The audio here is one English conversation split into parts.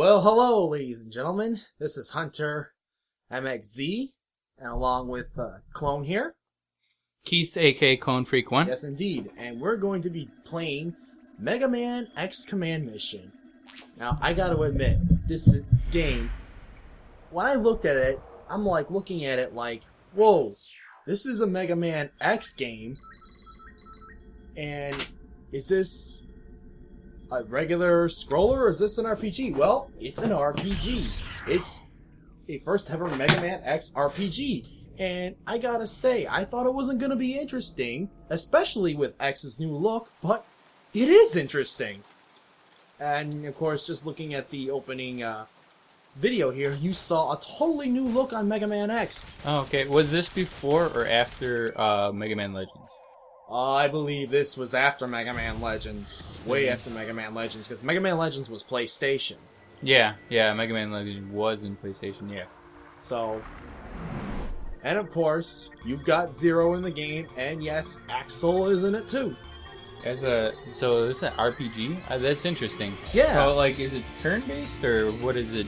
Well, hello, ladies and gentlemen. This is HunterMXC, and along with Clone here. Keith, a.k.a. Clonefreak1. Yes, indeed. And we're going to be playing Mega Man X Command Mission. Now, I gotta admit, this game, when I looked at it, I'm like looking at it like, whoa, this is a Mega Man X game. And is this a regular scroller, or is this an RPG? Well, it's an RPG. It's a first ever Mega Man X RPG. And I gotta say, I thought it wasn't gonna be interesting, especially with X's new look, but it is interesting. And of course, just looking at the opening video here, you saw a totally new look on Mega Man X. Oh, okay. Was this before or after Mega Man Legends? I believe this was after Mega Man Legends. Way after Mega Man Legends, because Mega Man Legends was PlayStation. Yeah, Mega Man Legends was in PlayStation, yeah. So, and of course, you've got Zero in the game, and yes, Axel is in it too. So this is an RPG? That's interesting. Yeah. So, like, is it turn-based, or what is it?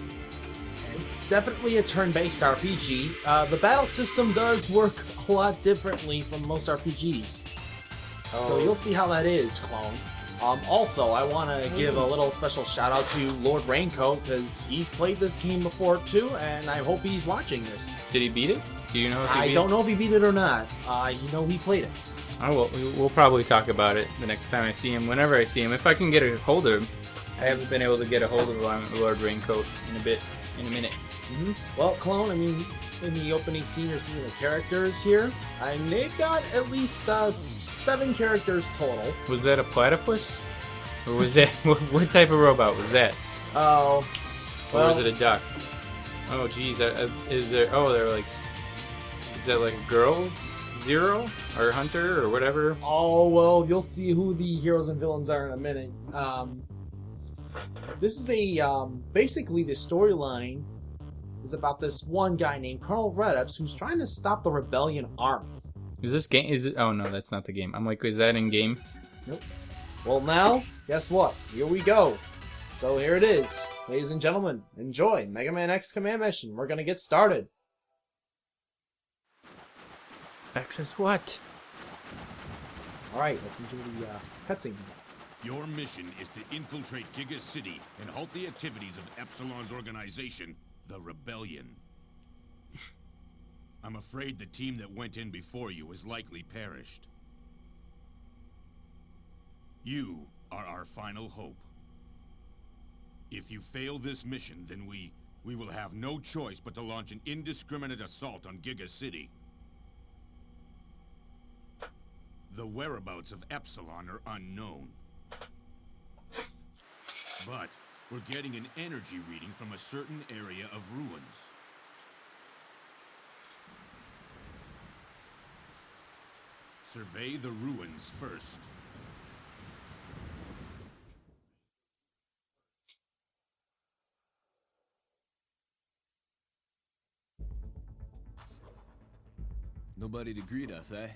It's definitely a turn-based RPG. The battle system does work a lot differently from most RPGs. So you'll see how that is, Clone. Also, I want to give a little special shout-out to Lord Raincoat, because he's played this game before too, and I hope he's watching this. Did he beat it? Do you know if he beat it? I don't know if he beat it or not. He played it. Oh, well, we'll probably talk about it the next time I see him, whenever I see him. If I can get a hold of him. I haven't been able to get a hold of Lord Raincoat in a minute. Mm-hmm. Well, Clone, I mean, in the opening scene, you're seeing the characters here. And they've got at least 7 characters total. Was that a platypus? Or was that... what type of robot was that? Oh, well... Or was it a duck? Oh, geez. Is there... Oh, they're like... Is that like a girl? Zero? Or Hunter? Or whatever? Oh, well, you'll see who the heroes and villains are in a minute. This is basically the storyline is about this one guy named Colonel Redeps who's trying to stop the rebellion army. Is this game? Is it? Oh no, that's not the game. I'm like, is that in game? Nope. Well, now, guess what? Here we go. So here it is, ladies and gentlemen. Enjoy Mega Man X Command Mission. We're gonna get started. Access what? All right, let's enjoy the cutscene. Your mission is to infiltrate Giga City and halt the activities of Epsilon's organization, the Rebellion. I'm afraid the team that went in before you has likely perished. You are our final hope. If you fail this mission, then we will have no choice but to launch an indiscriminate assault on Giga City. The whereabouts of Epsilon are unknown. But we're getting an energy reading from a certain area of ruins. Survey the ruins first. Nobody to greet us, eh?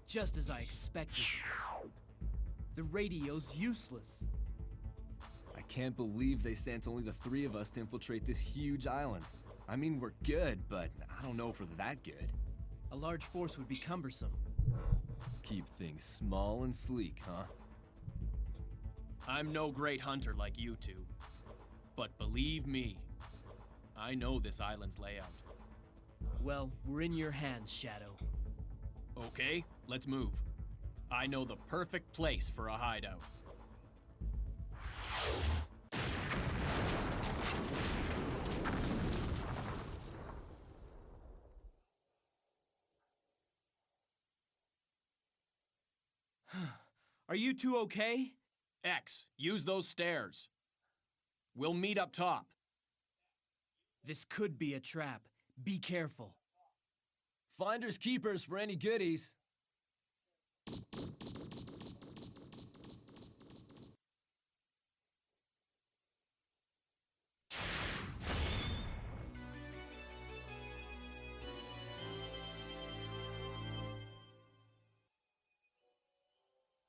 Just as I expected. The radio's useless. I can't believe they sent only the 3 of us to infiltrate this huge island. I mean, we're good, but I don't know if we're that good. A large force would be cumbersome. Keep things small and sleek, huh? I'm no great hunter like you two. But believe me, I know this island's layout. Well, we're in your hands, Shadow. Okay, let's move. I know the perfect place for a hideout. Are you two okay? X, use those stairs. We'll meet up top. This could be a trap. Be careful. Finders keepers for any goodies.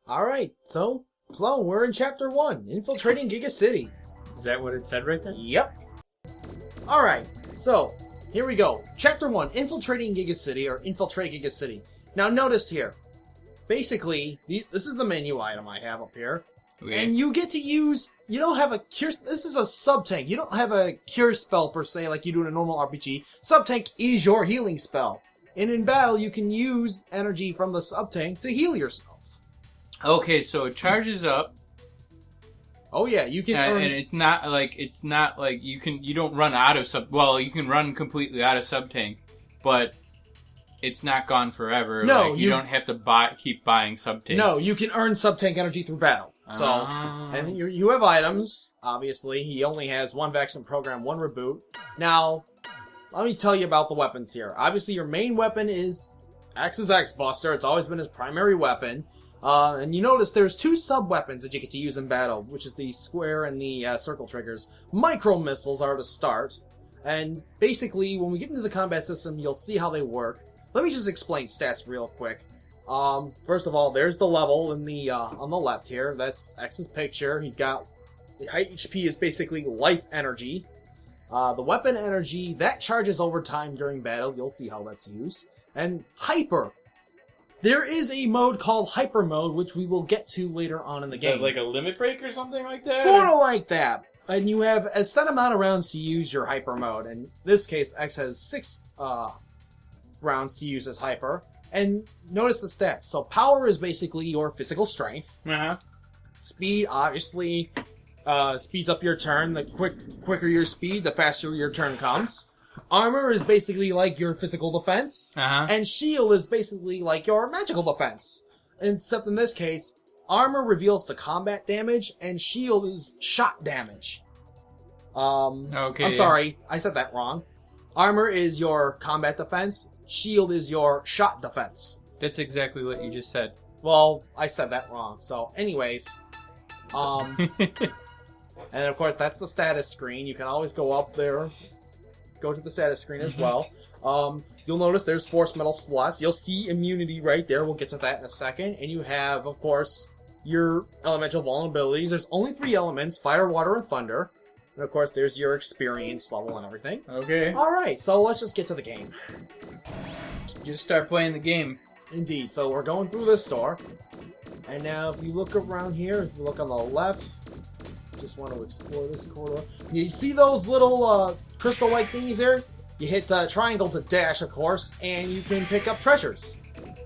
Alright, so Clone, we're in Chapter 1, Infiltrating Giga City. Is that what it said right there? Yep. Alright, so, here we go. Chapter 1, Infiltrating Giga City, or Infiltrate Giga City. Now notice here, basically, this is the menu item I have up here. Okay. And you get to use, you don't have a cure, this is a sub-tank. You don't have a cure spell per se like you do in a normal RPG. Sub-tank is your healing spell. And in battle, you can use energy from the sub-tank to heal yourself. Okay, so it charges up. Oh yeah, you can earn... And it's not like you don't run out of you can run completely out of sub-tank, but it's not gone forever. No, like, you don't have to keep buying sub-tanks. No, you can earn sub-tank energy through battle. So, and you have items, obviously. He only has one vaccine program, one reboot. Now, let me tell you about the weapons here. Obviously, your main weapon is X's X-Buster. It's always been his primary weapon. And you notice there's two sub-weapons that you get to use in battle, which is the square and the circle triggers. Micro-missiles are to start. And basically, when we get into the combat system, you'll see how they work. Let me just explain stats real quick. First of all, there's the level in the on the left here. That's X's picture. He's got the HP is basically life energy. The weapon energy that charges over time during battle. You'll see how that's used. And hyper. There is a mode called hyper mode, which we will get to later on in the game. Is that like a limit break or something like that? Sort of like that. And you have a set amount of rounds to use your hyper mode. In this case, X has 6 rounds to use as hyper. And notice the stats. So power is basically your physical strength. Uh-huh. Speed, obviously, speeds up your turn. The quicker your speed, the faster your turn comes. Armor is basically like your physical defense. Uh-huh. And shield is basically like your magical defense. Except in this case, armor reveals to combat damage, and shield is shot damage. Okay. I'm sorry, I said that wrong. Armor is your combat defense. Shield is your shot defense. That's exactly what you just said. Well, I said that wrong. So, anyways, and of course that's the status screen. You can always go up there, go to the status screen as well. You'll notice there's Force Metal Plus. You'll see immunity right there. We'll get to that in a second. And you have, of course, your elemental vulnerabilities. There's only 3 elements: fire, water, and thunder. And of course, there's your experience level and everything. Okay. Alright, so let's just get to the game. Just start playing the game. Indeed. So we're going through this door. And now if you look around here, if you look on the left, just want to explore this corridor. You see those little crystal-like thingies there? You hit triangle to dash, of course, and you can pick up treasures.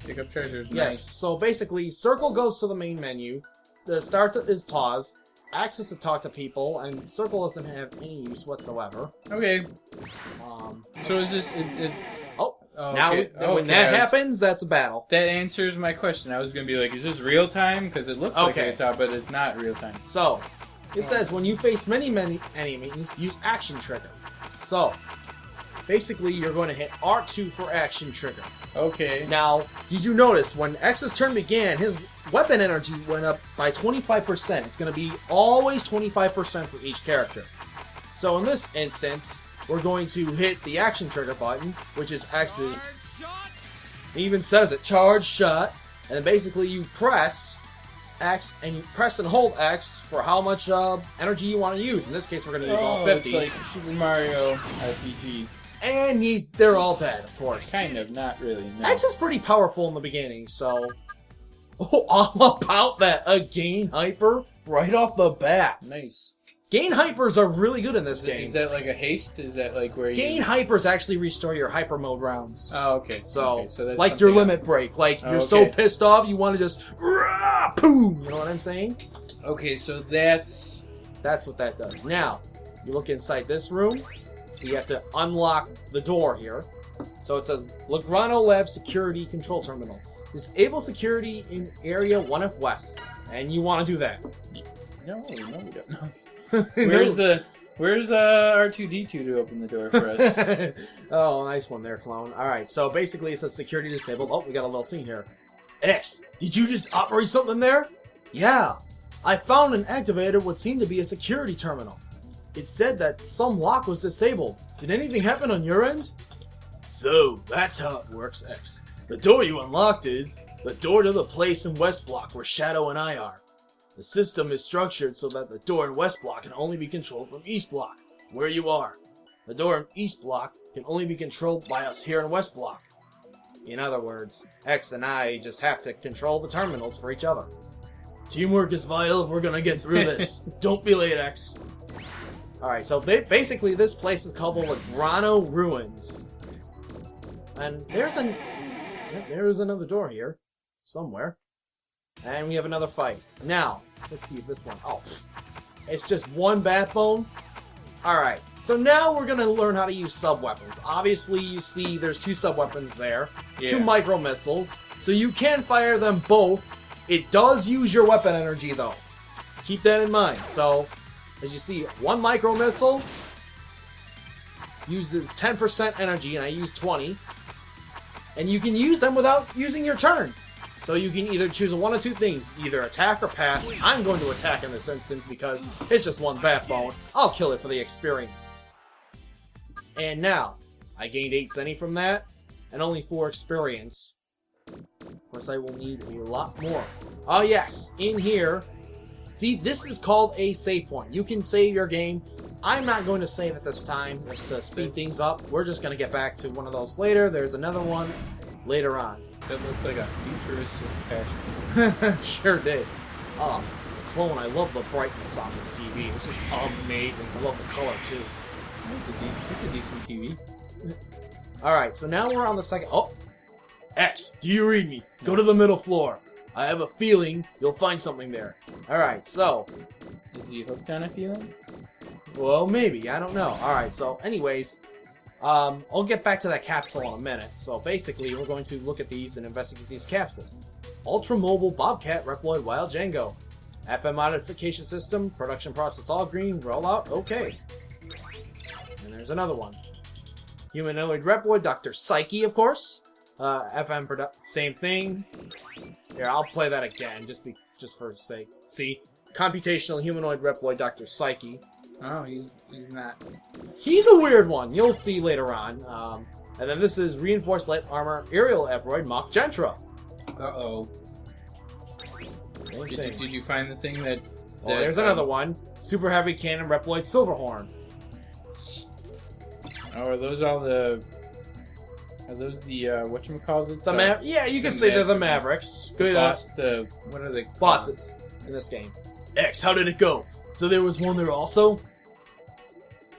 Pick up treasures. Yes. Nice. So basically, circle goes to the main menu. The start is pause. Access to talk to people, and circle doesn't have any use whatsoever. Okay. So is this... Now okay. when that happens, that's a battle. That answers my question. I was going to be like, is this real time? Because it looks like real time, but it's not real time. So, it says when you face many enemies, use action trigger. So, basically, you're going to hit R2 for action trigger. Okay. Now, did you notice when X's turn began, his weapon energy went up by 25%. It's going to be always 25% for each character. So, in this instance, we're going to hit the action trigger button, which is X's. It even says it, charge shot. And then basically you press X, and you press and hold X for how much energy you want to use. In this case, we're going to use all 50. It's like Super Mario RPG. And they're all dead, of course. Kind of, not really. No. X is pretty powerful in the beginning, so... Oh, all about that. A gain hyper right off the bat. Nice. Gain hypers are really good in this game. Is that like a haste? Is that like where Gain hypers actually restore your hyper mode rounds. Oh, okay. So that's like your limit break. Like, you're so pissed off, you want to just... Boom! You know what I'm saying? Okay, so that's what that does. Now, you look inside this room. You have to unlock the door here. So it says, Lograno Lab Security Control Terminal. Disable security in Area 1F West. And you want to do that. No, we don't. Where's R2-D2 to open the door for us? Oh, nice one there, clone. Alright, so basically it says security disabled. Oh, we got a little scene here. X, did you just operate something there? Yeah. I found and activated what seemed to be a security terminal. It said that some lock was disabled. Did anything happen on your end? So, that's how it works, X. The door you unlocked is the door to the place in West Block where Shadow and I are. The system is structured so that the door in West Block can only be controlled from East Block, where you are. The door in East Block can only be controlled by us here in West Block. In other words, X and I just have to control the terminals for each other. Teamwork is vital if we're gonna get through this. Don't be late, X. Alright, so basically this place is called the Lagrano Ruins. And there's another door here. Somewhere. And we have another fight. Now, let's see if this one... Oh, it's just one backbone? Alright, so now we're gonna learn how to use sub-weapons. Obviously, you see there's 2 sub-weapons there. Yeah. 2 micro-missiles. So you can fire them both. It does use your weapon energy, though. Keep that in mind. So, as you see, 1 micro-missile uses 10% energy, and I use 20. And you can use them without using your turn. So you can either choose one of 2 things, either attack or pass. I'm going to attack in this instance because it's just 1 backbone. I'll kill it for the experience. And now, I gained 8 zenny from that, and only 4 experience. Of course, I will need a lot more. Oh yes, in here, see, this is called a save point. You can save your game. I'm not going to save at this time, just to speed things up. We're just going to get back to one of those later. There's another one later on. That looked like a futuristic fashion. Sure did. Oh, Clone, I love the brightness on this TV. This is amazing. I love the color, too. It's a decent TV. Alright, so now we're on the second... Oh! X, do you read me? Go to the middle floor. I have a feeling you'll find something there. Alright, so... Is he hooked on a feeling? Well, maybe. I don't know. Alright, so anyways... I'll get back to that capsule in a minute. So basically, we're going to look at these and investigate these capsules. Ultra Mobile Bobcat Reploid Wild Django. FM modification system, production process all green, rollout, okay. And there's another one. Humanoid Reploid, Dr. Psyche, of course. FM same thing. Here, I'll play that again, just for sake. See? Computational Humanoid Reploid, Dr. Psyche. Oh, he's not. He's a weird one. You'll see later on. And then this is Reinforced Light Armor Aerial Asteroid Mach Gentra. Uh-oh. Did you find the thing that... Oh, there's another one. Super Heavy Cannon Reploid Silverhorn. Oh, are those all the... Are those the, whatchamacallit? Yeah, you could say they're the Mavericks. Good, what are the... bosses in this game. X, how did it go? So there was one there also?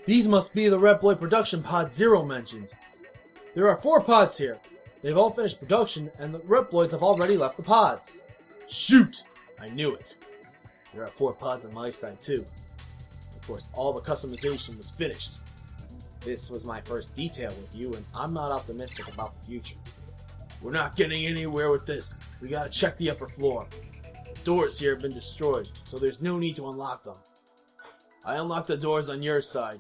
These must be the Reploid production pod Zero mentioned. There are 4 pods here. They've all finished production, and the Reploids have already left the pods. Shoot! I knew it. There are 4 pods on my side, too. Of course, all the customization was finished. This was my first detail with you, and I'm not optimistic about the future. We're not getting anywhere with this. We gotta check the upper floor. The doors here have been destroyed, so there's no need to unlock them. I unlocked the doors on your side.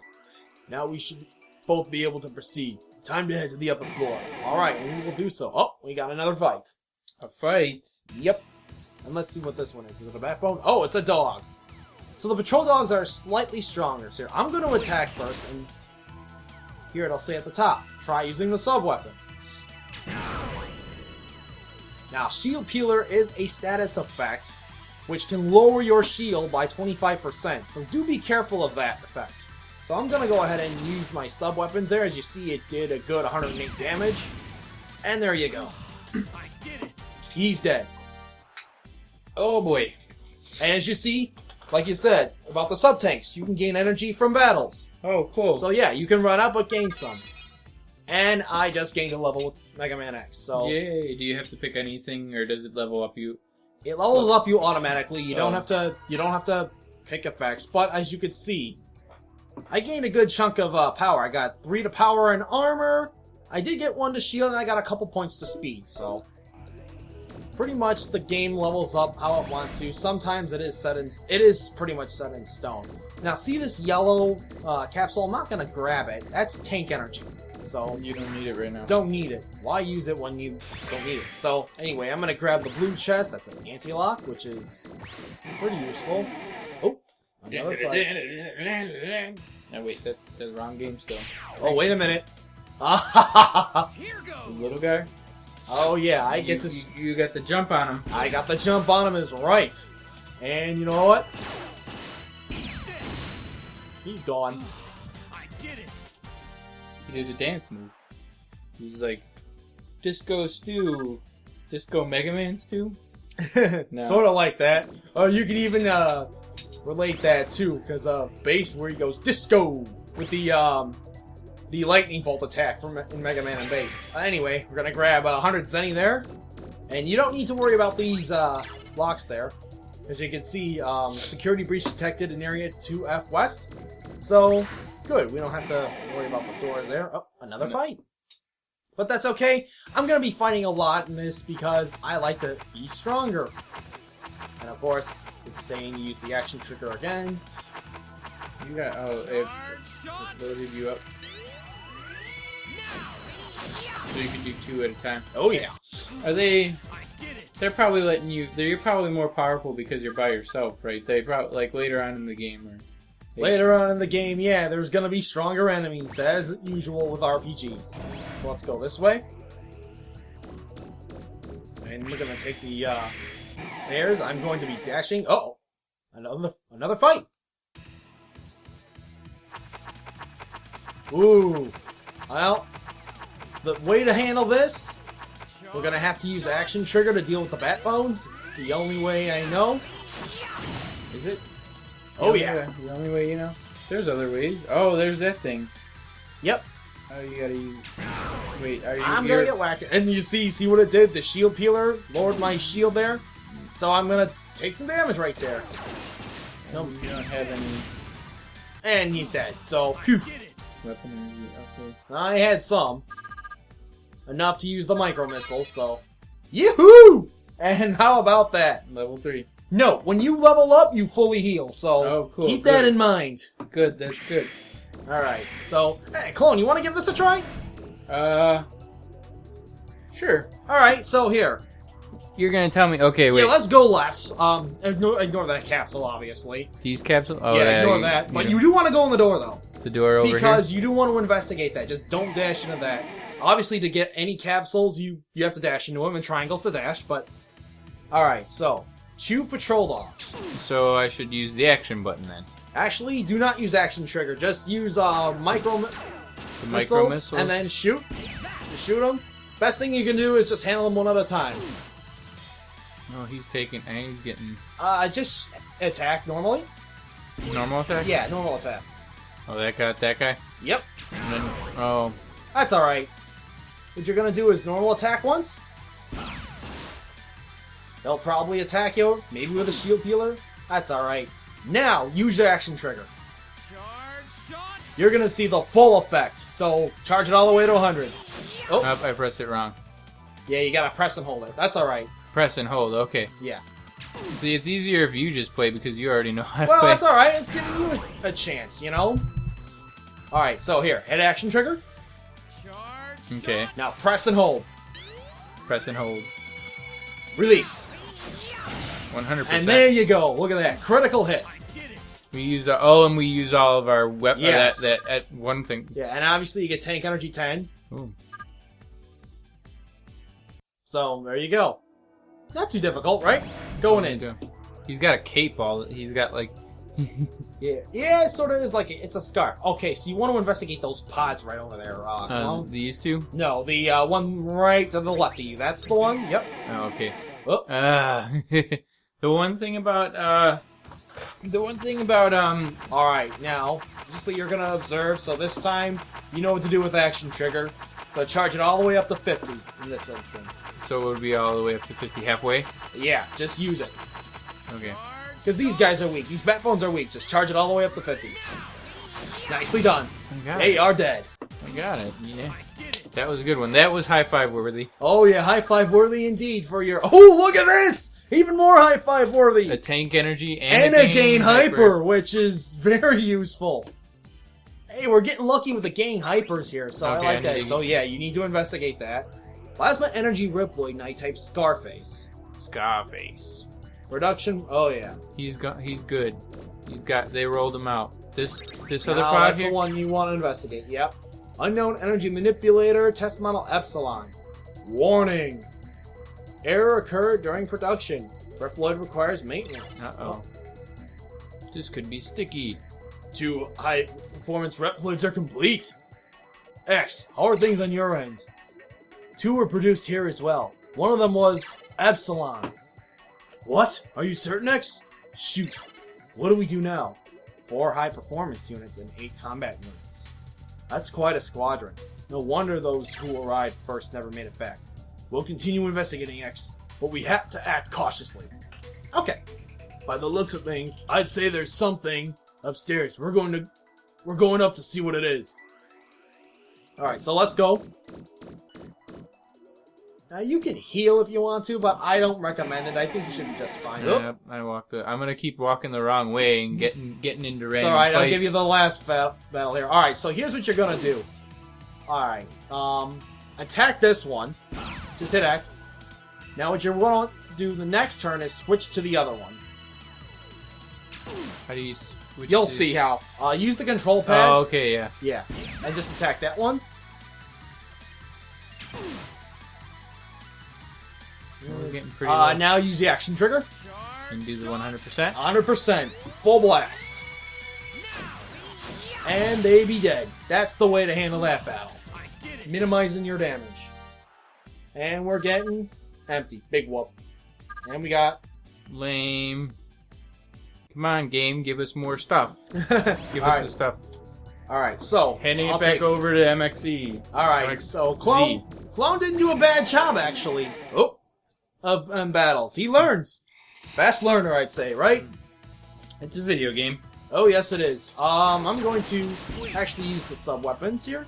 Now we should both be able to proceed. Time to head to the upper floor. Alright, and we will do so. Oh, we got another fight. A fight? Yep. And let's see what this one is. Is it a backbone? Oh, it's a dog. So the patrol dogs are slightly stronger. So I'm going to attack first, and here it'll say at the top, try using the sub-weapon. Now, Shield Peeler is a status effect, which can lower your shield by 25%, so do be careful of that effect. So I'm going to go ahead and use my sub-weapons there. As you see, it did a good 108 damage. And there you go. I did it. He's dead. Oh boy. And as you see, like you said, about the sub-tanks, you can gain energy from battles. Oh, cool. So yeah, you can run up but gain some. And I just gained a level with Mega Man X, so... Yay, do you have to pick anything, or does it level up you? It levels up you automatically. You don't have to pick effects, but as you can see, I gained a good chunk of power. I got 3 to power and armor. I did get 1 to shield, and I got a couple points to speed, so... Pretty much the game levels up how it wants to. Sometimes it is pretty much set in stone. Now see this yellow capsule? I'm not going to grab it. That's tank energy. So you don't need it right now. Don't need it. Why use it when you don't need it? So anyway, I'm going to grab the blue chest. That's an anti-lock, which is pretty useful. Oh, another fight. No, wait, that's the wrong game still. Oh, wait a minute. Here The goes. little guy? Oh yeah, I get to... You got the jump on him. I got the jump on him is right. And you know what? He's gone. I did it. He did a dance move. He's like, Disco Stew. Disco Mega Man Stew? No. Sort of like that. Oh, you can even relate that too, because base where he goes disco with the lightning bolt attack from in Mega Man and base. Anyway, we're gonna grab 100 Zenny there, and you don't need to worry about these blocks there. As you can see, security breach detected in area 2F West. So, good. We don't have to worry about the doors there. Oh, another fight. But that's okay. I'm going to be fighting a lot in this because I like to be stronger. And of course, it's saying use the action trigger again. You got, it loaded you up. So you can do 2 at a time. Oh yeah. Are they... They're probably letting you... You're probably more powerful because you're by yourself, right? They probably, like, later on in the game, or... Later on in the game, yeah, there's gonna be stronger enemies, as usual with RPGs. So let's go this way. And we're gonna take the stairs. I'm going to be dashing. Uh-oh. Another fight. Ooh. Well, the way to handle this, we're gonna have to use action trigger to deal with the bat bones. It's the only way I know. Is it? Oh yeah. The only way you know? There's other ways. Oh, there's that thing. Yep. Oh, you gotta use... Wait, are you... I'm gonna get whacked. And you see what it did? The shield peeler lowered my shield there. So I'm gonna take some damage right there. No, you don't have any... And he's dead. So, phew. Weapon energy, okay. I had some. Enough to use the micro missiles, so... Yoo-hoo! And how about that? Level 3. No, when you level up, you fully heal, so cool, keep that in mind. Good, that's good. Alright, so, hey, Clone, you want to give this a try? Sure. Alright, so here. You're gonna tell me... Okay, wait. Yeah, let's go left. Ignore that capsule, obviously. These capsules? Oh, yeah, ignore that. But you do want to go in the door, though. The door over here? Because you do want to investigate that. Just don't dash into that. Obviously, to get any capsules, you have to dash into them, and triangles to dash, but... Alright, so... 2 patrol dogs. So I should use the action button then. Actually, do not use action trigger. Just use micro missiles and then shoot. Just shoot them. Best thing you can do is just handle them one at a time. Oh, he's taking... And he's getting... Just attack normally. Normal attack? Yeah, normal attack. Oh, that got that guy? Yep. And then... Oh. That's alright. What you're gonna do is normal attack once. They'll probably attack you, maybe with a shield peeler. That's alright. Now, use your action trigger. You're gonna see the full effect, so charge it all the way to 100. Oh, Nope, I pressed it wrong. Yeah, you gotta press and hold it. That's alright. Press and hold, okay. Yeah. See, it's easier if you just play because you already know how to Well, play. that's alright. It's giving you a chance, you know? Alright, so here, hit action trigger. Okay, Now press and hold. press and hold. Release. 100%. And there you go. Look at that. Critical hit. We use and we use all of our weapons. Yes. That one thing. Yeah, and obviously you get tank energy 10. Ooh. So, there you go. Not too difficult, right? Going in. He's got a cape he's got like... Yeah, it sort of is like, it's a scarf. Okay, so you want to investigate those pods right over there. these two? No, the one right to the left of you. That's the one? Yep. Oh, okay. Oh. The one thing about, Alright, now, obviously you're gonna observe, so this time, you know what to do with action trigger. So charge it all the way up to 50 in this instance. So it would be all the way up to 50 halfway? Yeah, just use it. Okay. Because these guys are weak. These bat phones are weak. Just charge it all the way up to 50. Nicely done. They are dead. I got it, yeah. That was a good one. That was high five worthy. Oh yeah, high five worthy indeed for your... Oh, look at this! Even more high five worthy! A tank energy and a gain hyper, which is very useful. Hey, we're getting lucky with the gain hypers here, so I like that. So yeah, you need to investigate that. Plasma energy Riploid Knight type Scarface. Scarface. Production, oh yeah. He's good. They rolled him out. This other Now, pod that's here? the one you want to investigate, yep. Unknown Energy Manipulator, Test Model Epsilon. Warning! Error occurred during production. Reploid requires maintenance. Uh-oh. This could be sticky. 2 high-performance Reploids are complete. X, how are things on your end? 2 were produced here as well. One of them was Epsilon. What? Are you certain, X? Shoot. What do we do now? 4 high-performance units and 8 combat units. That's quite a squadron. No wonder those who arrived first never made it back. We'll continue investigating, X, but we have to act cautiously. Okay. By the looks of things, I'd say there's something upstairs. We're going up to see what it is. Alright, so let's go. Now you can heal if you want to, but I don't recommend it. I think you should be just fine. Yeah, I'm gonna keep walking the wrong way and getting into random Alright, fights. I'll give you the last battle here. Alright, so here's what you're gonna do. Alright, attack this one. Just hit X. Now what you're gonna do the next turn is switch to the other one. How do you switch You'll to- see how. Use the control pad. Oh, okay, yeah. Yeah, and just attack that one. We're getting pretty low. Now use the action trigger. And do the 100%. 100%. Full blast. And they be dead. That's the way to handle that battle. Minimizing your damage. And we're getting empty. Big whoop. And we got... Lame. Come on, game, give us more stuff. Give us Alright. the stuff. Alright, so... Handing I'll it back take- over to MXC. Alright, so Clone didn't do a bad job, actually. Of battles. He learns. Fast learner, I'd say, right? It's a video game. Oh, yes, it is. I'm going to actually use the sub-weapons here.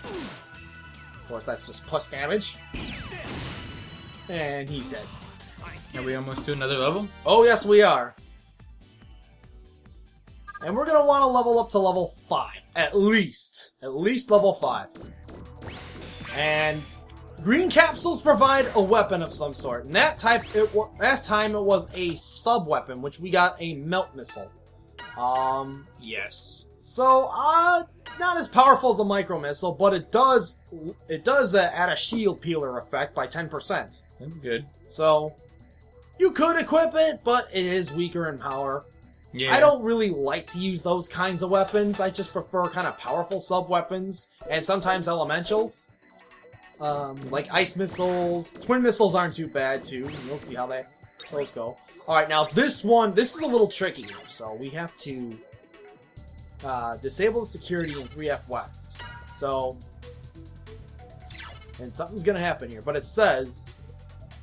Of course, that's just plus damage. And he's dead. Are we almost to another level? Oh, yes, we are. And we're going to want to level up to level 5. At least. At least level 5. And green capsules provide a weapon of some sort. And that time it was a sub-weapon, which we got a melt missile. Yes. So, not as powerful as the micro missile, but it does add a shield peeler effect by 10%. That's good. So, you could equip it, but it is weaker in power. Yeah. I don't really like to use those kinds of weapons. I just prefer kind of powerful sub-weapons, and sometimes elementals. Like ice missiles. Twin missiles aren't too bad, too. You'll see how those go. Alright, now this is a little tricky here, so we have to disable the security in 3F West. So, and something's gonna happen here, but it says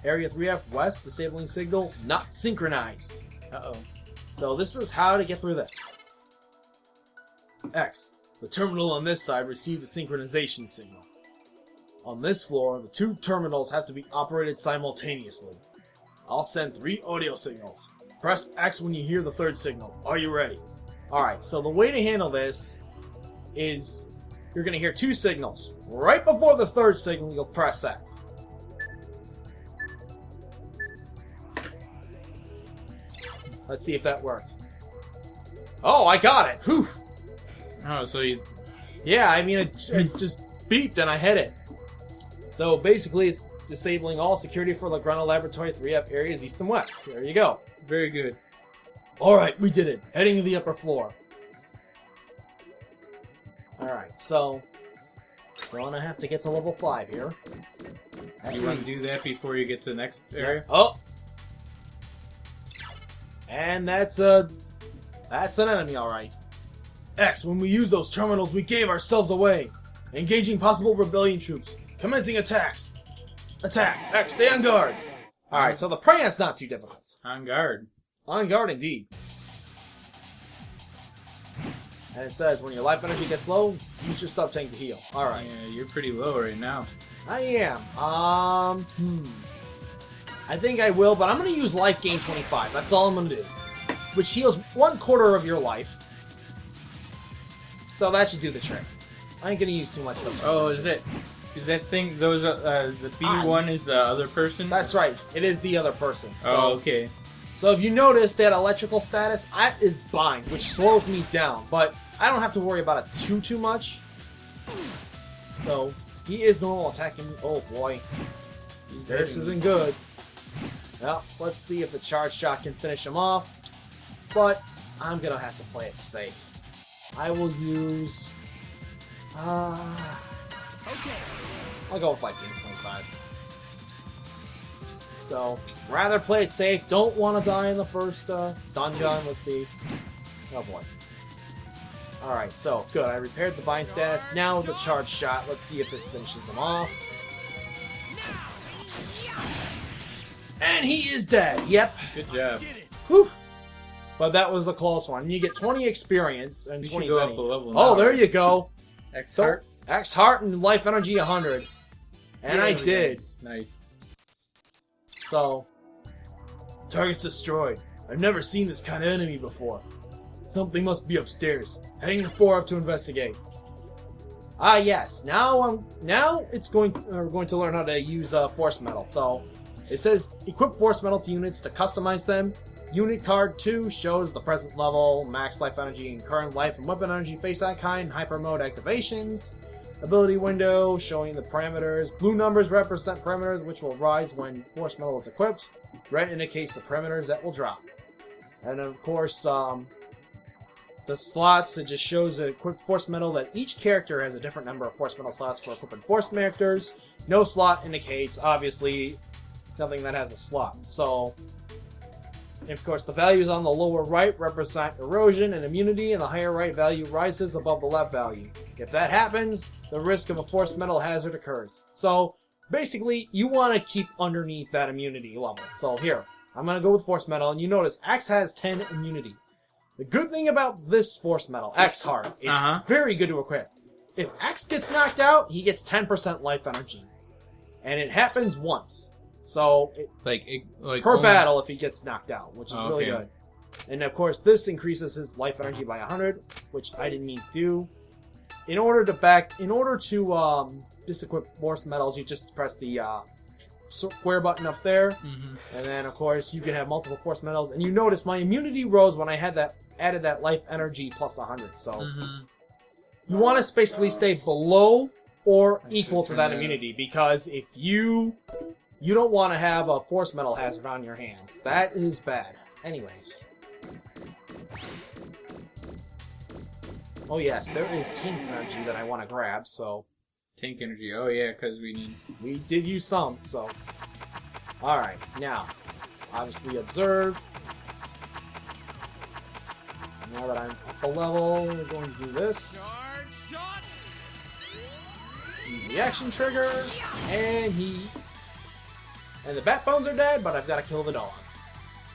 Area 3F West disabling signal not synchronized. Uh-oh. So this is how to get through this. X. The terminal on this side received a synchronization signal. On this floor, the 2 terminals have to be operated simultaneously. I'll send 3 audio signals. Press X when you hear the 3rd signal. Are you ready? Alright, so the way to handle this is you're going to hear 2 signals. Right before the 3rd signal, you'll press X. Let's see if that worked. Oh, I got it! Whew! Oh, so you... Yeah, I mean, it just beeped and I hit it. So basically, it's disabling all security for Lagrange Laboratory 3F areas east and west. There you go. Very good. Alright, we did it. Heading to the upper floor. Alright, so we're gonna have to get to level 5 here. You want to do that before you get to the next area? Oh! And that's an enemy, alright. X, when we use those terminals, we gave ourselves away. Engaging possible rebellion troops. Commencing attacks. Attack. X, stay on guard. Alright, so the prayant's not too difficult. On guard. On guard, indeed. And it says, when your life energy gets low, use your sub-tank to heal. Alright. Yeah, you're pretty low right now. I am. I think I will, but I'm going to use life gain 25. That's all I'm going to do. Which heals 1/4 of your life. So that should do the trick. I ain't going to use too much sub-tank. Oh, is that thing, those are, the B1 is the other person? That's right. It is the other person. So, Oh, okay. So if you notice, that electrical status is bind, which slows me down. But I don't have to worry about it too much. So, he is normal attacking me. Oh boy. This isn't good. Well, let's see if the charge shot can finish him off. But I'm gonna have to play it safe. I will use... I'll go with like 25. So, rather play it safe. Don't want to die in the first stun gun. Let's see. Oh boy. Alright, so, good. I repaired the bind status. Now the charge shot. Let's see if this finishes him off. And he is dead. Yep. Good job. Whew. But that was a close one. You get 20 experience and You 20 should go up zenny. a level Oh, now. there you go. X So, heart. X heart and life energy 100. And I did. Nice. So, target's destroyed. I've never seen this kind of enemy before. Something must be upstairs. Heading to 4 up to investigate. Ah, yes. Now we're going to learn how to use force metal. So, it says equip force metal to units to customize them. Unit card 2 shows the present level, max life energy, and current life and weapon energy face icon, and hyper mode activations. Ability window showing the parameters. Blue numbers represent parameters which will rise when force metal is equipped. Red indicates the parameters that will drop. And of course, the slots, it just shows the equipped force metal that each character has a different number of force metal slots for equipping force characters. No slot indicates, obviously, nothing that has a slot. So, and of course, the values on the lower right represent erosion and immunity, and the higher right value rises above the left value. If that happens, the risk of a force metal hazard occurs. So, basically, you want to keep underneath that immunity level. So here, I'm going to go with force metal, and you notice X has 10 immunity. The good thing about this force metal, X Heart, it's very good to equip. If X gets knocked out, he gets 10% life energy. And it happens once. So, Like per only- battle if he gets knocked out, which is really okay. good. And of course, this increases his life energy by 100, which I didn't mean to do. In order to disequip force metals, you just press the square button up there, and then of course you can have multiple force metals. And you notice my immunity rose when I had added that life energy plus 100. So you want to basically stay below or equal to that immunity, because if you don't want to have a force metal hazard on your hands. That is bad. Anyways. Oh yes, there is tank energy that I want to grab, so... Tank energy. Oh yeah, because we did use some, so... Alright, now, obviously observe. Now that I'm up a level, we're going to do this. Use the action trigger, and the bat bones are dead, but I've got to kill the dog.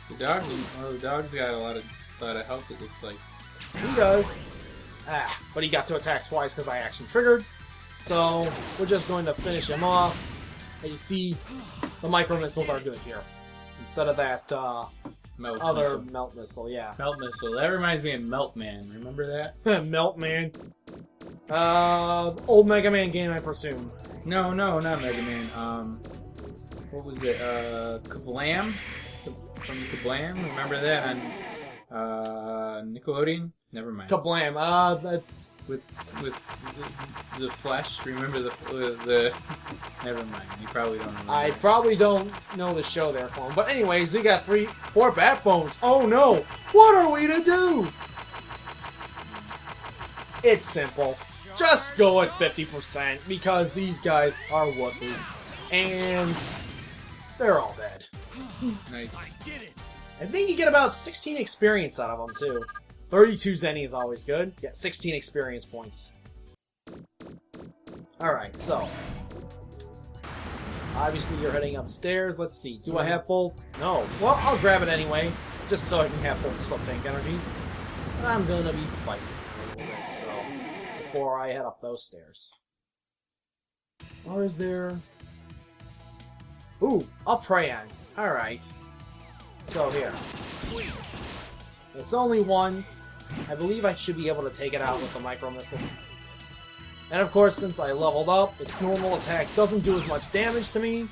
The dog's got a lot of health, it looks like. He does. But he got to attack twice because I action triggered. So, we're just going to finish him off. As you see, the micro missiles are good here. Instead of that melt missile, yeah. Melt missile. That reminds me of Melt Man. Remember that? Melt Man. Old Mega Man game, I presume. No, not Mega Man. What was it? Kablam? From Kablam? Remember that on Nickelodeon? Never mind. Kablam. That's with the Flash. Remember the Never mind. You probably don't remember. I probably don't know the show there for him. But anyways, we got 4 bat bones. Oh no! What are we to do? It's simple. Just go at 50% because these guys are wusses. And they're all dead. Nice. I think you get about 16 experience out of them too. 32 zenny is always good. Get 16 experience points. Alright, so. Obviously you're heading upstairs. Let's see. Do I have full? No. Well, I'll grab it anyway. Just so I can have full sub-tank energy. And I'm gonna be fighting a little bit, so. Before I head up those stairs. Or is there... Ooh, a Prayan. Alright. So here. It's only one. I believe I should be able to take it out with the micro missile. And of course, since I leveled up, its normal attack doesn't do as much damage to me.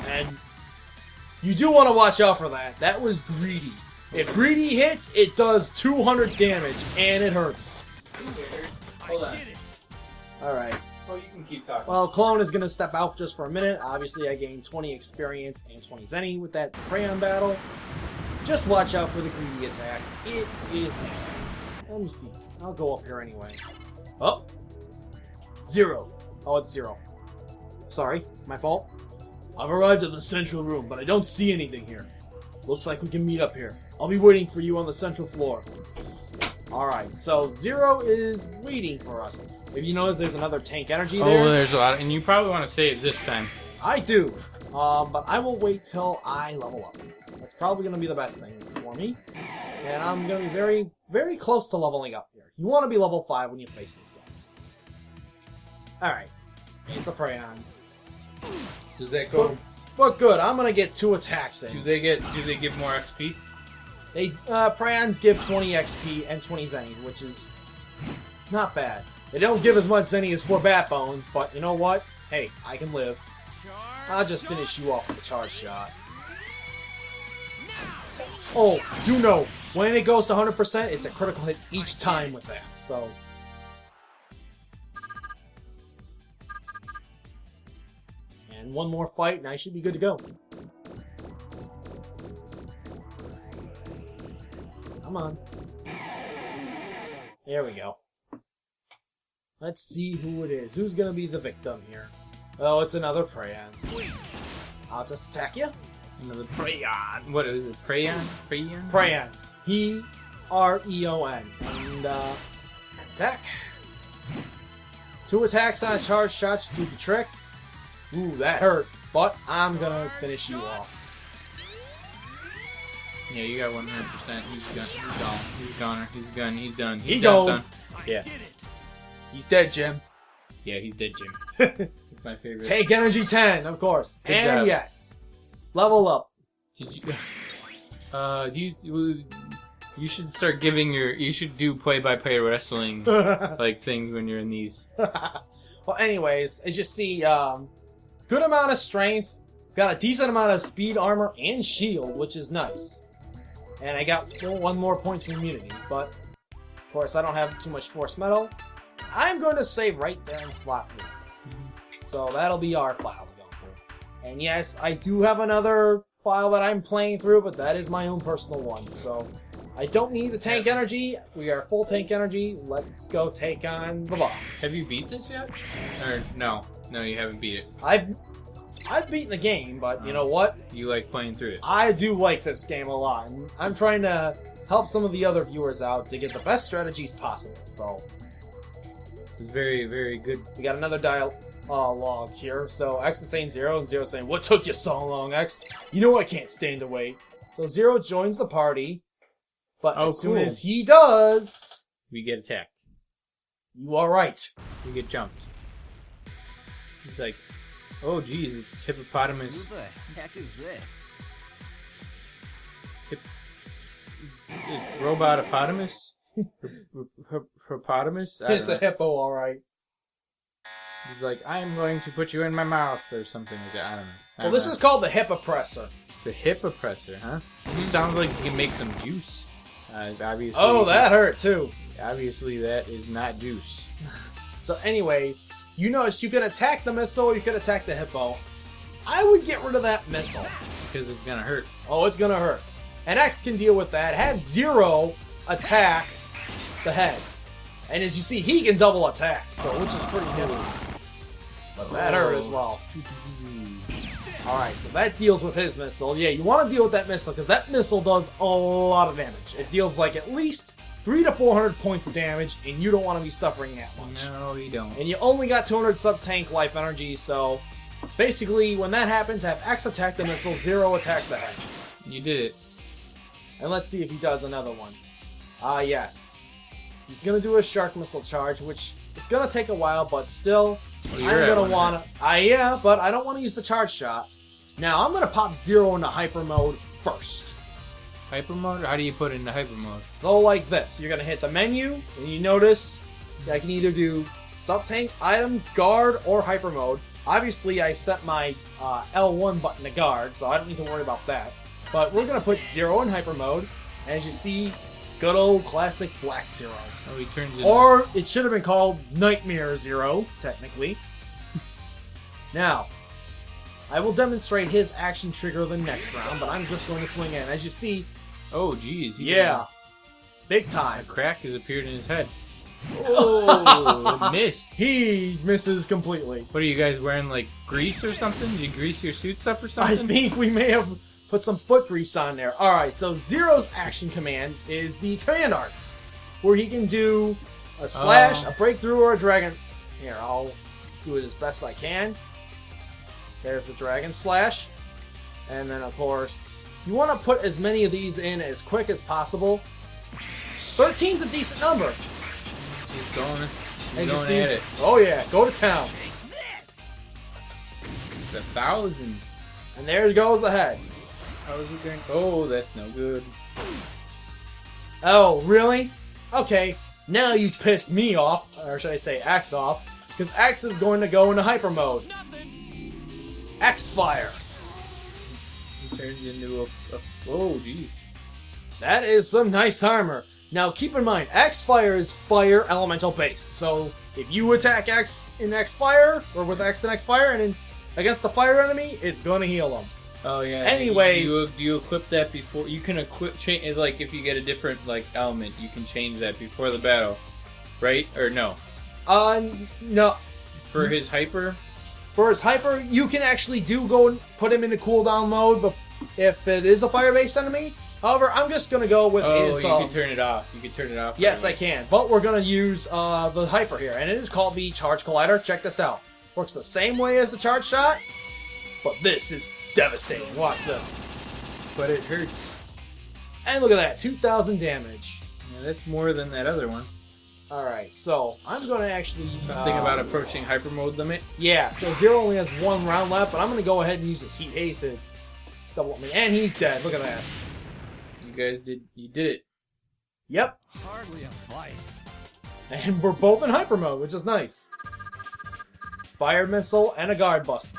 And you do want to watch out for that. That was greedy. If greedy hits, it does 200 damage, and it hurts. Hold on. Alright. Well, you can keep talking. Well, Clone is going to step out just for a minute. Obviously, I gained 20 experience and 20 Zenny with that Crayon battle. Just watch out for the greedy attack. It is nasty. Let me see. I'll go up here anyway. Oh! 0. Oh, it's 0. Sorry, my fault. I've arrived at the central room, but I don't see anything here. Looks like we can meet up here. I'll be waiting for you on the central floor. Alright, so 0 is waiting for us. If you notice, there's another tank energy there. Oh, there's a lot, and you probably want to save this time. I do, but I will wait till I level up. That's probably going to be the best thing for me. And I'm going to be very, very close to leveling up here. You want to be level 5 when you face this guy. Alright, it's a Prayon. Does that go? But good, I'm going to get 2 attacks in. Do they give more XP? They Prayons give 20 XP and 20 Zenny, which is not bad. They don't give as much Zenny as 4 Bat Bones, but you know what? Hey, I can live. I'll just finish you off with a charge shot. Oh, do know, when it goes to 100%, it's a critical hit each time with that, so... And one more fight, and I should be good to go. Come on. There we go. Let's see who it is. Who's gonna be the victim here? Oh, it's another Prayon. I'll just attack you. Another Prayon. What is it? Prayon? Prayon? Prayon. P-R-E-O-N. And, attack. 2 attacks on a charge shot should do the trick. Ooh, that hurt. But I'm gonna finish you off. Yeah, you got 100%. He's gone. He's gone. He's a goner. He's gone. He's done. He done, gone. son. Yeah. He's dead, Jim. Yeah, he's dead, Jim. It's my favorite. Take energy 10, of course. Good and job. yes. Level up. Did you? You should start giving your. You should do play-by-play wrestling like things when you're in these. Well, anyways, as you see, good amount of strength, got a decent amount of speed, armor, and shield, which is nice. And I got 1 more point to immunity, but of course I don't have too much force metal. I'm going to save right there in slot 3. So that'll be our file to go through. And yes, I do have another file that I'm playing through, but that is my own personal one. So I don't need the tank energy. We are full tank energy. Let's go take on the boss. Have you beat this yet? Or no? No, you haven't beat it. I've beaten the game, but you know what? You like playing through it. I do like this game a lot. And I'm trying to help some of the other viewers out to get the best strategies possible. So it's very, very good. we got another dialogue here. So X is saying 0, and 0 is saying, "What took you so long, X? You know I can't stand to wait." So 0 joins the party, but as soon as he does, we get attacked. You are right. We get jumped. He's like, oh geez, it's hippopotamus. Who the heck is this? It's robotopotamus? Hippopotamus? It's a hippo, alright. He's like, I'm going to put you in my mouth, or something like that. I don't know. Well, this is called the hip oppressor. The hip oppressor, huh? It sounds like you can make some juice. Obviously. Oh, that hurt too. Obviously, that is not juice. So anyways, you notice you can attack the missile or you can attack the hippo. I would get rid of that missile. Because it's gonna hurt. Oh, it's gonna hurt. And X can deal with that. Have 0 attack the head. And as you see, he can double attack, so which is pretty good. But that hurt as well. Alright, so that deals with his missile. Yeah, you want to deal with that missile, because that missile does a lot of damage. It deals like at least 300 to 400 points of damage, and you don't want to be suffering that much. No, you don't. And you only got 200 sub-tank life energy, so basically, when that happens, have X attack the missile, 0 attack the head. You did it. And let's see if he does another one. Yes. He's going to do a shark missile charge, which it's going to take a while, but still, I'm going to want to... yeah, but I don't want to use the charge shot. Now, I'm going to pop 0 into hyper mode first. Hyper mode? How do you put it into hyper mode? So like this. You're going to hit the menu, and you notice I can either do sub-tank, item, guard, or hyper mode. Obviously, I set my L1 button to guard, so I don't need to worry about that. But we're going to put 0 in hyper mode. And as you see, Good old classic Black Zero. Oh, he turns into... Or it should have been called Nightmare Zero, technically. Now, I will demonstrate his action trigger the next round, but I'm just going to swing in. As you see, Oh, geez. yeah, big time. A crack has appeared in his head. Oh, it missed. He misses completely. What are you guys wearing, like, grease or something? Did you grease your suits up or something? I think we may have put some foot grease on there. Alright, so Zero's action command is the command arts, where he can do a slash, a breakthrough, or a dragon. Here, I'll do it as best I can. There's the dragon slash. And then, of course, you want to put as many of these in as quick as possible. 13's a decent number. He's going As you at see, it. oh yeah, go to town. It's 1,000. And there goes the head. How is it going? Oh, that's no good. Oh, really? Okay, now you pissed me off, or should I say X off, because X is going to go into hyper mode. X-Fire. He turns into a oh, jeez. That is some nice armor. Now keep in mind, X-Fire is fire elemental based, so if you attack X in X-Fire, or with X in X-Fire, and against the fire enemy, it's going to heal them. Oh yeah. Anyways, do you equip that before you can equip? Change like if you get a different like element, you can change that before the battle, right? Or no? No. For his hyper. For his hyper, you can actually go and put him into cooldown mode, but if it is a fire-based enemy. However, I'm just gonna go with his. You can turn it off. You can turn it off. Yes, I can. But we're gonna use the hyper here, and it is called the Charge Collider. Check this out. Works the same way as the Charge Shot, but this is devastating. Watch this. But it hurts. And look at that, 2,000 damage. Yeah, that's more than that other one. Alright, so I'm going to actually... Something about approaching hyper mode limit? Yeah, so Zero only has one round left, but I'm going to go ahead and use his Heat Haste to double up me. And he's dead. Look at that. You did it. Yep. Hardly a fight. And we're both in hyper mode, which is nice. Fire Missile and a Guard Buster.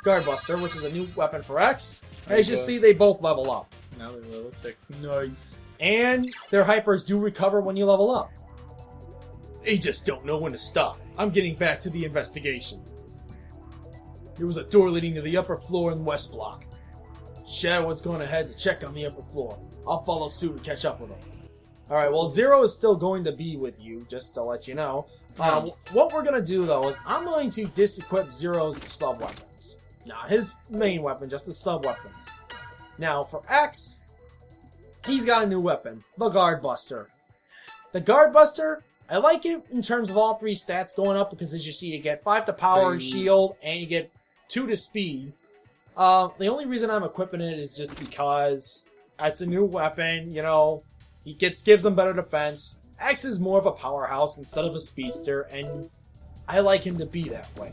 Guard Buster, which is a new weapon for X. As you see, they both level up. Now they're level 6. Nice. And their hypers do recover when you level up. They just don't know when to stop. I'm getting back to the investigation. There was a door leading to the upper floor in West Block. Shadow was going ahead to check on the upper floor. I'll follow suit and catch up with him. Alright, well, Zero is still going to be with you, just to let you know. What we're going to do, though, is I'm going to disequip Zero's sub-weapons. Not his main weapon, just his sub-weapons. Now, for X, he's got a new weapon, the Guard Buster. The Guard Buster, I like it in terms of all three stats going up, because as you see, you get 5 to power and shield, and you get 2 to speed. The only reason I'm equipping it is just because it's a new weapon, you know, gives them better defense. X is more of a powerhouse instead of a speedster, and I like him to be that way.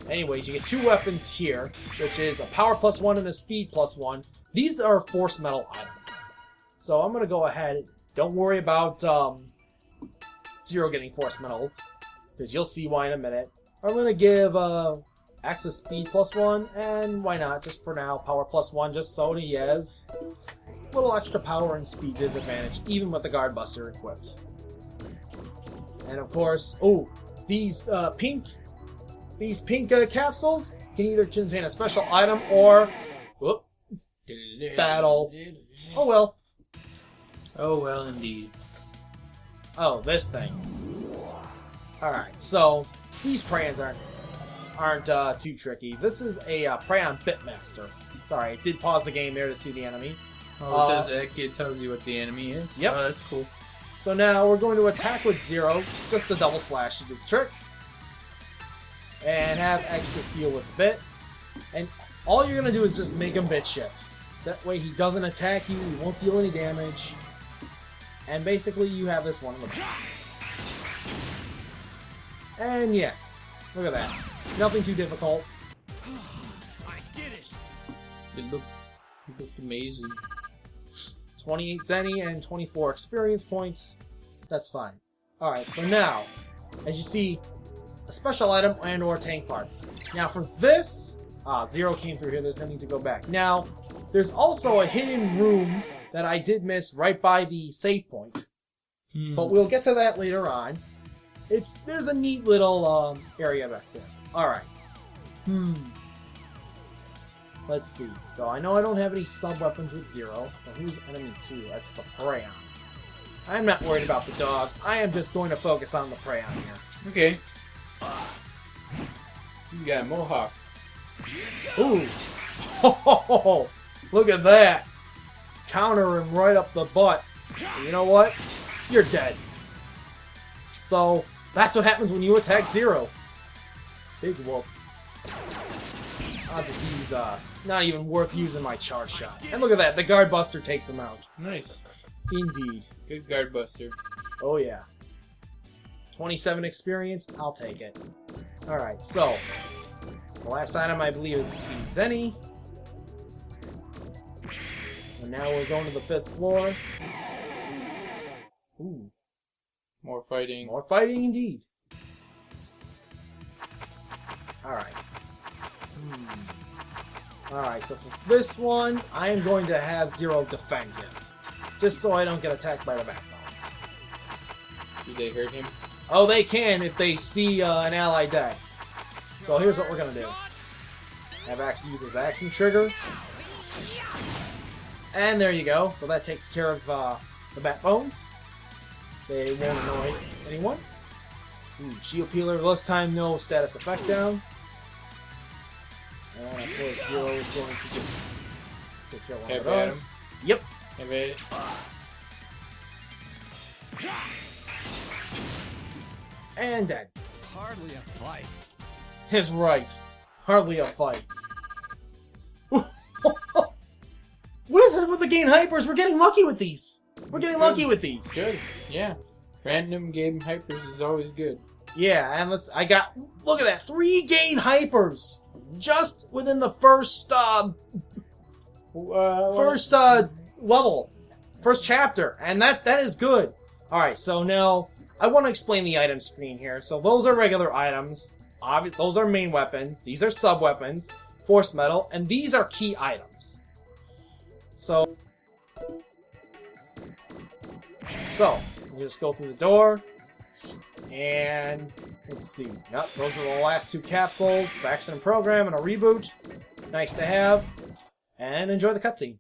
Anyways, you get 2 weapons here, which is a power +1 and a speed +1. These are force metal items. So I'm going to go ahead. Don't worry about Zero getting force metals, because you'll see why in a minute. I'm going to give X a speed +1, and why not, just for now, power +1, just so he has a little extra power and speed disadvantage, even with the Guard Buster equipped. And of course, these pink capsules can either contain a special item or battle. Oh well. Oh well, indeed. Oh, this thing. Alright, so these preyons aren't too tricky. This is a Prayon Bitmaster. Sorry, I did pause the game there to see the enemy. Oh, it tells you what the enemy is? Yep. Oh, that's cool. So now we're going to attack with Zero, just a double slash to do the trick. And have X just deal with a bit. And all you're going to do is just make him bit shift. That way he doesn't attack you, he won't deal any damage. And basically you have this one in the back. And yeah, look at that. Nothing too difficult. I did it! It looked amazing. 28 Zenny and 24 experience points. That's fine. Alright, so now, as you see, a special item and or tank parts. Now for this, Zero came through here, there's no need to go back. Now, there's also a hidden room that I did miss right by the save point. But we'll get to that later on. There's a neat little area back there. Alright. Let's see. So I know I don't have any sub-weapons with Zero. But who's enemy 2? That's the Prayon. I'm not worried about the dog. I am just going to focus on the Prayon here. Okay. You got a Mohawk. Ooh! Ho, ho, ho, ho. Look at that! Counter him right up the butt. And you know what? You're dead. So, that's what happens when you attack Zero. Big whoop. I'll just use, not even worth using my charge shot. And look at that, the Guard Buster takes him out. Nice. Indeed. Good guard buster. Oh yeah. 27 experience, I'll take it. Alright, so, the last item I believe is Zenny. And now we're going to the 5th floor. Ooh. More fighting. More fighting indeed. Alright. Alright, so for this one, I am going to have Zero defend him. Just so I don't get attacked by the backbones. Did they hurt him? Oh, they can if they see an ally dead. So here's what we're going to do. Have Axe use his action trigger. And there you go. So that takes care of the backbones. They won't annoy anyone. Ooh, shield peeler. This time, no status effect down. And of course, Zero is going to just take care of one of At those. him. Yep. Have it. And dead. Hardly a fight. Is right. Hardly a fight. What is this with the gain hypers? We're getting lucky with these. We're getting lucky with these. Good. Yeah. Random game hypers is always good. Yeah, and look at that, 3 gain hypers just within the first level, first chapter, and that is good. All right, so now I want to explain the item screen here. So those are regular items. Those are main weapons. These are sub weapons, force metal, and these are key items. So we just go through the door. And let's see. Yep, those are the last 2 capsules. Vaccine program and a reboot. Nice to have. And enjoy the cutscene.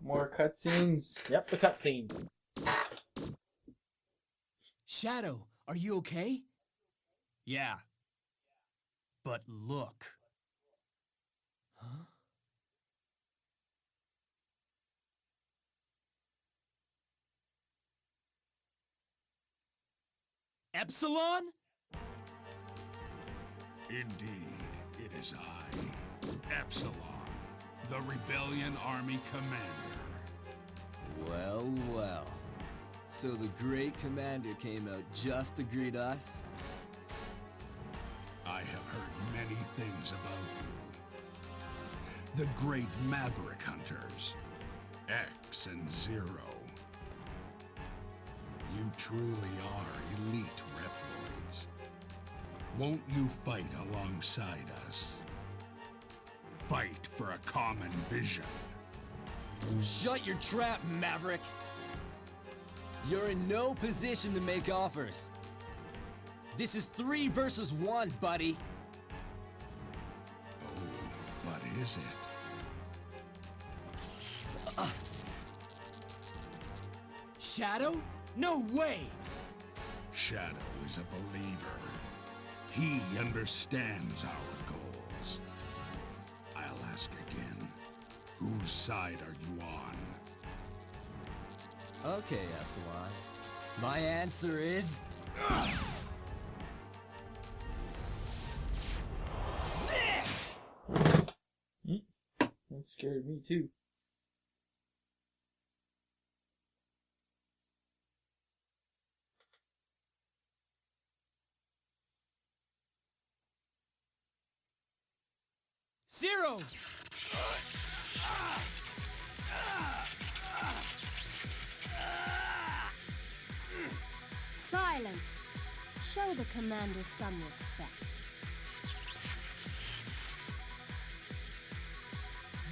More cutscenes. Yep, the cutscene. Shadow, are you okay? Yeah. But look. Huh? Epsilon? Indeed, it is I, Epsilon, the Rebellion Army Commander. Well, well. So the great commander came out just to greet us? I have heard many things about you. The great Maverick Hunters, X and Zero. You truly are elite Reploids. Won't you fight alongside us? Fight for a common vision. Shut your trap, Maverick! You're in no position to make offers. This is 3 versus 1, buddy. Oh, but is it? Shadow? No way! Shadow is a believer. He understands our goals. I'll ask again, whose side are you on? Okay, Epsilon. My answer is... this! That scared me too. Zero! Silence. Show the commander some respect.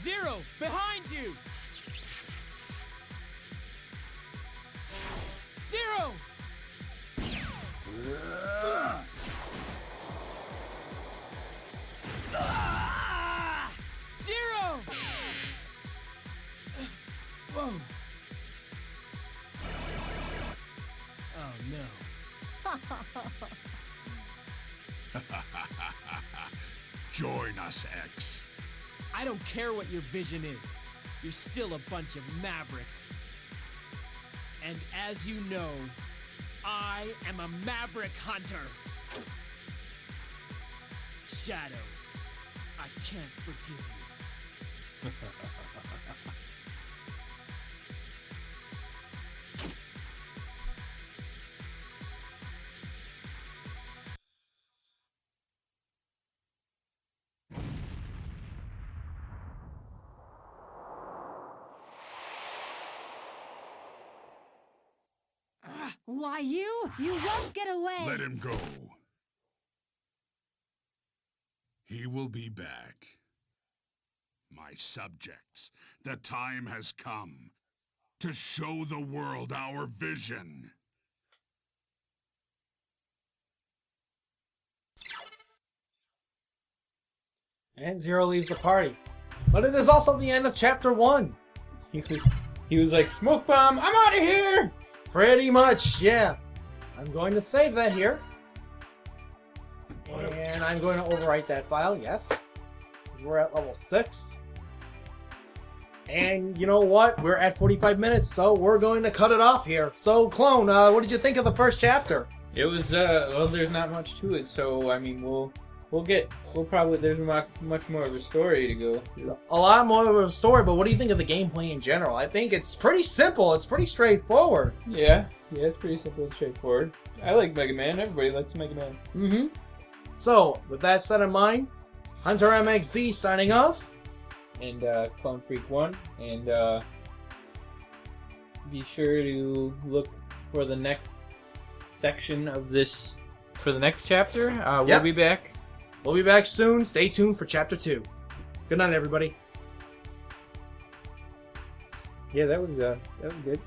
Zero, behind you! Zero! Zero! Whoa! Oh no. Join us, X. I don't care what your vision is. You're still a bunch of mavericks. And as you know, I am a maverick hunter. Shadow, I can't forgive you. Why, you won't get away. Let him go. He will be back. My subjects, the time has come to show the world our vision. And Zero leaves the party. But it is also the end of Chapter 1. He was like, smoke bomb, I'm out of here! Pretty much, yeah. I'm going to save that here. And I'm going to overwrite that file, yes. We're at level 6. And you know what? We're at 45 minutes, so we're going to cut it off here. So, Clone, what did you think of the first chapter? It was, well, there's not much to it, so, I mean, there's much more of a story to go. A lot more of a story, but what do you think of the gameplay in general? I think it's pretty simple. It's pretty straightforward. Yeah, it's pretty simple and straightforward. I like Mega Man. Everybody likes Mega Man. Mm-hmm. So, with that set in mind, HunterMXC signing off. And Clonefreak1. And be sure to look for the next section of this, for the next chapter. We'll be back. We'll be back soon. Stay tuned for Chapter 2. Good night, everybody. Yeah, that was good.